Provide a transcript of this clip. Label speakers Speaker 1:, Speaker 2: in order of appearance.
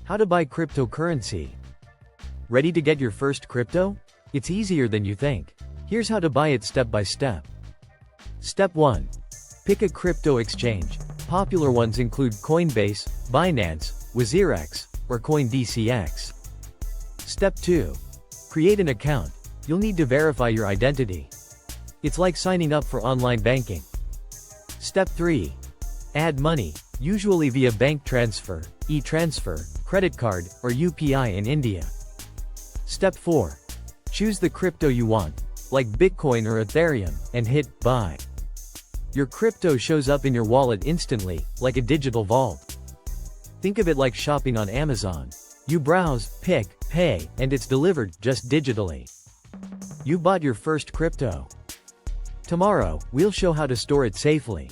Speaker 1: How to buy cryptocurrency. Ready to get your first crypto? It's easier than you think. Here's how to buy it step by step. Step 1. Pick a crypto exchange. Popular ones include Coinbase, Binance, WazirX, or CoinDCX. Step 2. Create an account. You'll need to verify your identity. It's like signing up for online banking. Step 3. Add money, usually via bank transfer, e-transfer, credit card, or UPI in India. Step 4. Choose the crypto you want, like Bitcoin or Ethereum, and hit Buy. Your crypto shows up in your wallet instantly, like a digital vault. Think of it like shopping on Amazon. You browse, pick, pay, and it's delivered, just digitally. You bought your first crypto. Tomorrow, we'll show how to store it safely.